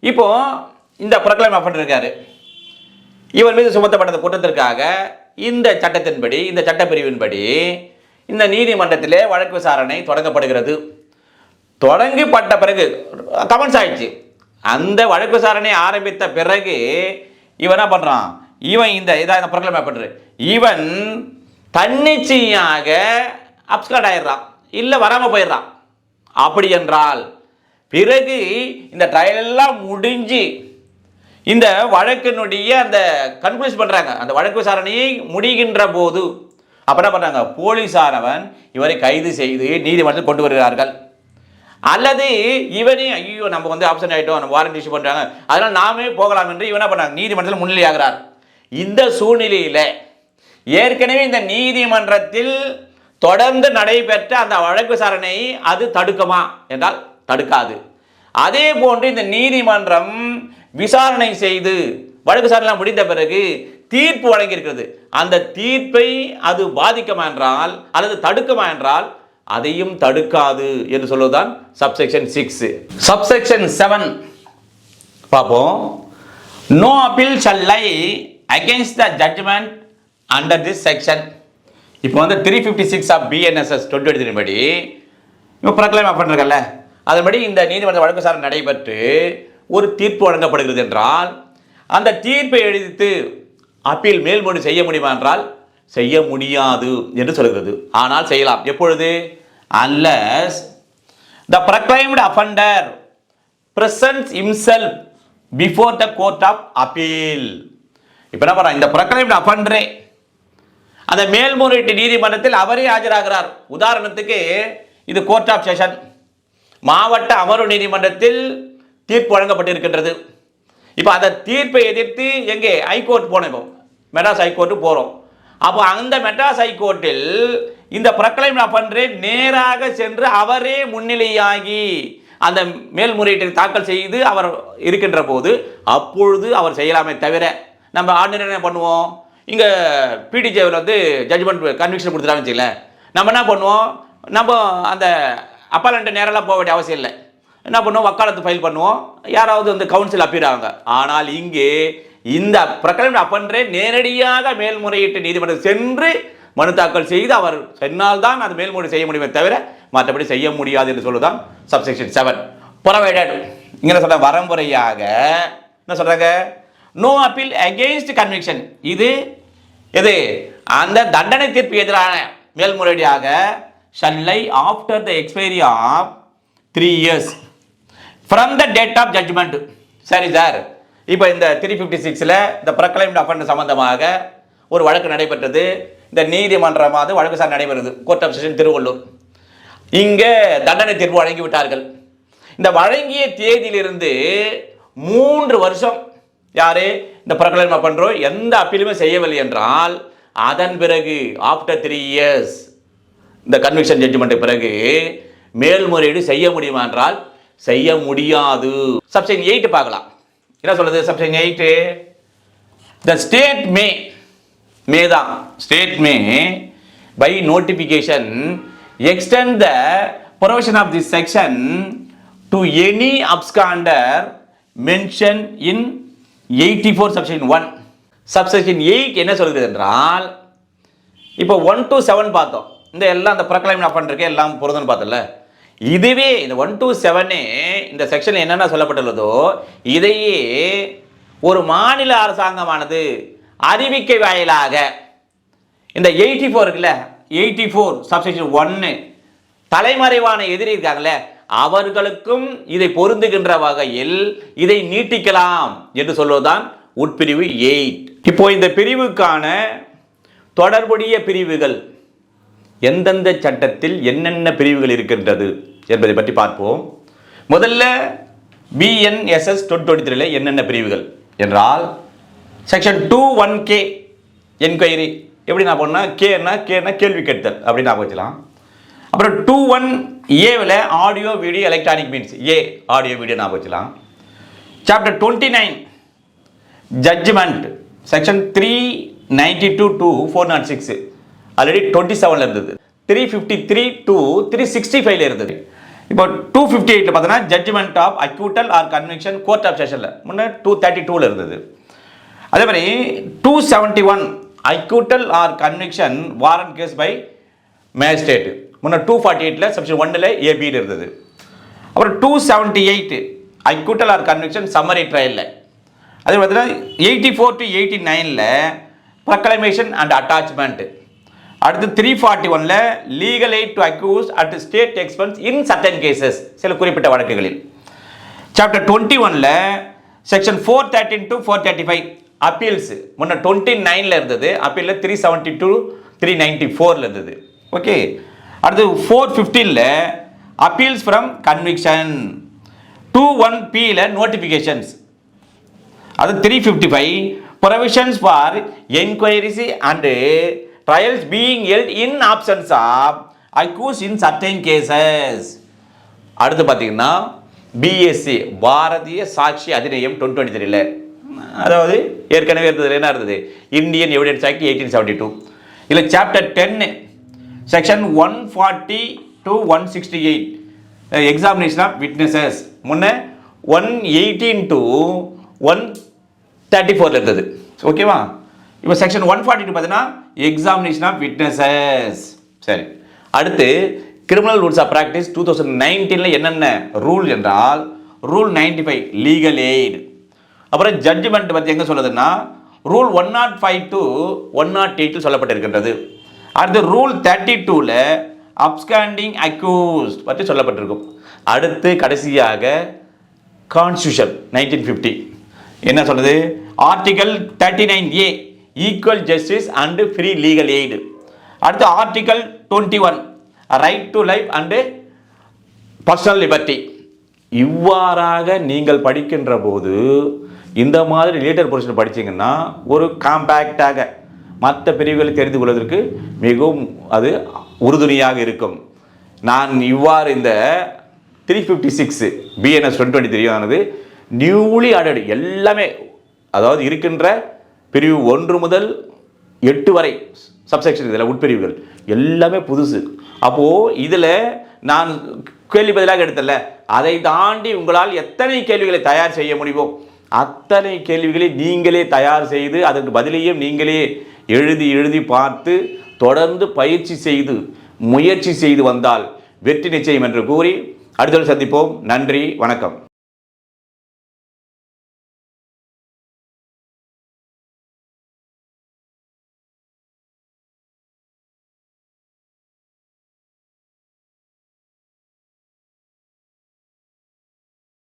இப்போ இந்த proclaim offender இருக்காரு, இவர் மீது சுமத்தப்பட்ட குற்றத்திற்காக இந்த சட்டத்தின்படி இந்த சட்டப்பிரிவின்படி இந்த நீதிமன்றத்திலே வழக்கு விசாரணை தொடங்கப்படுகிறது. தொடங்கப்பட்ட பிறகு கமெண்ட்ஸ் ஆயிடுச்சு. அந்த வழக்கு விசாரணை ஆரம்பித்த பிறகு இவன் என்ன பண்ணுறான், இவன் இந்த ப்ரொக்ளைம் அஃபெண்டர் இவன் தன்னிச்சையாக அப்ஸ்கார்ட் ஆயிடுறான், இல்லை வராமல் போயிடுறான். அப்படி என்றால் பிறகு இந்த ட்ரையல் எல்லாம் முடிஞ்சு இந்த வழக்கினுடைய அந்த கன்க்ளூஸ் பண்ணுறாங்க, அந்த வழக்கு விசாரணையை முடிகின்ற போது அப்போ என்ன பண்ணுறாங்க, போலீஸானவன் இவரை கைது செய்து நீதிமன்றத்தில் கொண்டு வருகிறார்கள். அல்லது இவனே ஐயோ நம்ம ஆப்ஷன் ஆகிட்டோம், நம்ம வாரண்ட் இஷ்யூ பண்ணுறாங்க, அதனால் நாமே போகலாம் என்று இவன் என்ன பண்ணுறாங்க, நீதிமன்றத்தில் முன்னிலையாகிறார். இந்த சூழ்நிலையில் ஏற்கனவே இந்த நீதிமன்றத்தில் தொடர்ந்து நடைபெற்ற அந்த வழக்கு விசாரணை அது தடுக்குமா என்றால் தடுக்காது. அதே போன்று இந்த நீதிமன்றம் விசாரணை செய்து வழக்கு விசாரணை முடிந்த பிறகு தீர்ப்பு வழங்கியிருக்கிறது, அந்த தீர்ப்பை அது பாதிக்குமா என்றால் அல்லது தடுக்குமா என்றால் அதையும் தடுக்காது என்று சொல்வதுதான் சப்செக்ஷன் 6. சப்செக்ஷன் 7 பார்ப்போம். No appeal shall lie against the judgment under this section. இப்போ 356 ஆஃப் BNSS 2023 படி இப்போ ப்ரொக்ளைம் பண்ணிருக்கல, அதன்படி இந்த நீதிமன்ற வழக்கு விசாரணை நடைபெற்று ஒரு தீர்ப்பு வழங்கப்படுகிறது என்றால் அந்த தீர்ப்பை எடுத்து அப்பீல் மேல்முறை செய்ய முடியுமா என்றால் செய்ய முடியாது என்று சொல்கிறது. ஆனால் செய்யலாம். எப்பொழுது? unless the proclaimed offender presents himself before the court of appeal. இப்போ என்ன பண்ணுறான், இந்த ப்ரொக்ளைம்டு அஃபண்டரே அந்த மேல்முறையீட்டு நீதிமன்றத்தில் அவரே ஆஜராகிறார். உதாரணத்துக்கு இது கோர்ட் ஆஃப் செஷன், மாவட்ட அமர்வு நீதிமன்றத்தில் தீர்ப்பு வழங்கப்பட்டிருக்கின்றது. இப்போ அந்த தீர்ப்பை எதிர்த்து எங்கே ஹைகோர்ட் போனோம், இப்போ மெட்ராஸ் ஹைகோர்ட்டு போகிறோம். அப்போ அந்த மெட்ராஸ் ஹைகோர்ட்டில் இந்த ப்ரொக்ளைம்டு அஃபண்டரே நேராக சென்று அவரே முன்னிலையாகி அந்த மேல்முறையீட்டை தாக்கல் செய்து அவர் இருக்கின்ற போது அப்பொழுது அவர் செய்யலாமே தவிர, நம்ம ஆர்டினரி என்ன பண்ணுவோம், இங்கே பிடிஜேவில் வந்து ஜட்ஜ்மெண்ட் கன்விக்ஷன் கொடுத்துட்டாங்கன்னு வச்சுக்கல, நம்ம என்ன பண்ணுவோம், நம்ம அந்த அப்பலண்ட்டை நேரெல்லாம் போக வேண்டிய அவசியம் இல்லை. என்ன பண்ணுவோம், வக்காலத்து ஃபைல் பண்ணுவோம், யாராவது வந்து கவுன்சில் அப்பீல் ஆவாங்க. ஆனால் இங்கே இந்த ப்ரொக்ளைம்டு அஃபண்டரே நேரடியாக மேல்முறையீட்டு நீதிமன்றம் சென்று மனு தாக்கல் செய்து அவர் சொன்னால்தான் அது மேல்முறை செய்ய முடியுமே தவிர மற்றபடி செய்ய முடியாது என்று சொல்லுதான் சப்செக்ஷன் 7. ப்ரொவைடட் இங்கே என்ன சொல்கிறாங்க, வரமுறையாக என்ன சொல்கிறாங்க, நோ அப்பீல் அகெயின்ஸ்ட் கன்விக்ஷன். இது எது, அந்த தண்டனை தீர்ப்பு எதிரான மேல்முறையீடாக shall lie after the expiry of 3 years from the date of judgment. சரி சார், இப்போ இந்த 356ல் இந்த ப்ரொக்ளைம்டு அஃபண்டர் சம்பந்தமாக ஒரு வழக்கு நடைபெற்றது. இந்த நீதிமன்றமாவது வழக்கு சார் நடைபெறுது, கோர்ட் ஆஃப் செஷன் திருவள்ளூர். இங்கே தண்டனை தீர்ப்பு வழங்கி விட்டார்கள். இந்த வழங்கிய தேதியிலிருந்து 3 வருஷம் யாரு இந்த ப்ரொக்ளைம் அஃபண்டர் எந்த அப்பீலுமே செய்யவில்லை என்றால், அதன் பிறகு ஆஃப்டர் 3 years இந்த கன்விக்ஷன் ஜட்ஜ்மெண்ட்டுக்கு பிறகு மேல்முறையீடு செய்ய முடியுமா என்றால் செய்ய முடியாது. சப்செக்ஷன் 8 பார்க்கலாம். என்ன சொல்லுது சப்செக்ஷன் 8, த ஸ்டேட் மே தான் state may by notification extend the provision of this section to any absconder mention in 84 subsection 1. Subsection 8 என்ன சொல்கிறது என்றால், இப்போ 1 to 7 பார்த்தோம், இந்த எல்லாம் இந்த ப்ரொக்ளைம் அஃபண்டருக்கு எல்லாம் பொருந்துன்னு பார்த்தல. இதுவே இந்த 1 to 7 இந்த செக்ஷன் என்னென்ன சொல்லப்பட்டுள்ளதோ இதையே ஒரு மாநில அரசாங்கமானது அறிவிக்கை வாயிலாக இந்த 84 இருக்குல்ல, 84 சப்செக்ஷன் 1 தலைமறைவான எதிரி இருக்காங்கல்ல அவர்களுக்கும் இதை பொருந்துகின்ற வகையில் இதை நீட்டிக்கலாம் என்று சொல்வதுதான் உட்பிரிவு 8. இப்போ இந்த பிரிவுக்கான தொடர்புடைய பிரிவுகள் எந்தெந்த சட்டத்தில் என்னென்ன பிரிவுகள் இருக்கின்றது என்பதை பற்றி பார்ப்போம். முதல்ல BNSS 2023 என்னென்ன பிரிவுகள் என்றால், செக்ஷன் 21K என்கொயரி எப்படி நான் பண்ணா, கேனா கேள்வி கேட்டல் அப்படி நான் வச்சுக்கலாம். அப்புறம் 21A audio video electronic means audio video நான் வச்சுக்கலாம். Chapter 29 judgment section 392 to 406 already 27 இருந்தது, 353 to 365 இருந்தது. இப்போ 258 பார்த்தோன்னா judgment of acquittal or conviction court of செஷனில் முன்னே 232 இருந்தது. அதே மாதிரி 271 acquittal or conviction warrant case by magistrate முன்னே 248 செக்ஷன் 1 AB இருந்தது. அப்புறம் 278 அக்யூட்டல் ஆர் கன்விக்ஷன் சம்மரி ட்ரையலில். அதே பார்த்தீங்கன்னா 84 to 89 ப்ரொக்ளமேஷன் அண்ட் அட்டாச்மெண்ட். அடுத்து 341 legal aid to accused at state expense in certain cases சில குறிப்பிட்ட வழக்குகளில். சாப்டர் 21 செக்ஷன் 413 to 435 அப்பீல்ஸ் முன்ன 29 இருந்தது, அப்பீலில் 372 394 இருந்தது. ஓகே, அடுத்து 415 appeals from conviction. 21P notifications. அது 355 provisions for enquiries and trials being held in absence of accused in certain cases. அடுத்து பார்த்தீங்கன்னா BSc பாரதிய சாட்சி அதிநியம் 2023 அதாவது ஏற்கனவே இருந்தது என்ன இருந்தது, இந்தியன் எவிடன்ஸ் ஆக்ட் 1872. இல்லை chapter 10 section 140 to 168 examination of witnesses முன்ன 118 to 134 இருந்தது. ஓகேவா, இப்போ செக்ஷன் 142 பார்த்தீங்கன்னா எக்ஸாமினேஷன் ஆஃப் விட்னஸஸ். சரி, அடுத்து கிரிமினல் ரூல்ஸ் ஆஃப் ப்ராக்டிஸ் 2019 என்னென்ன ரூல் என்றால், ரூல் 95 லீகல் எய்ட். அப்புறம் ஜட்ஜ்மெண்ட் பற்றி எங்கே சொல்லுதுன்னா ரூல் 105 to 108 சொல்லப்பட்டிருக்கின்றது. அடுத்து ரூல் 32 அப்ஸ்காண்டிங் அக்யூஸ்ட் பற்றி சொல்லப்பட்டிருக்கும். அடுத்து கடைசியாக கான்ஸ்டியூஷன் 1950 என்ன சொல்றது? Article 39A equal justice and free legal aid. அடுத்து article 21 right to life and personal liberty. இவ்வாறாக நீங்கள் படிக்கின்ற போது இந்த மாதிரி ரிலேட்டட் போர்ஷன் படிச்சீங்கன்னா ஒரு காம்பேக்டாக மற்ற பிரிவுகளை தெரிந்து கொள்வதற்கு மிகவும் அது உறுதுணையாக இருக்கும். நான் இவ்வாறு இந்த 356 BNS 2023 ஆனது நியூலி ஆடட் எல்லாமே, அதாவது இருக்கின்ற பிரிவு 1 முதல் 8 வரை சப்செக்ஷன், இதில் உட்பிரிவுகள் எல்லாமே புதுசு. அப்போது இதில் நான் கேள்வி பதிலாக எடுத்தல, அதை தாண்டி உங்களால் எத்தனை கேள்விகளை தயார் செய்ய முடியுமோ அத்தனை கேள்விகளை நீங்களே தயார் செய்து அதற்கு பதிலையும் நீங்களே எழுதி பார்த்து தொடர்ந்து பயிற்சி செய்து முயற்சி செய்து வந்தால் வெற்றி நிச்சயம் என்று கூறி அடுத்த சந்திப்போம். நன்றி, வணக்கம்.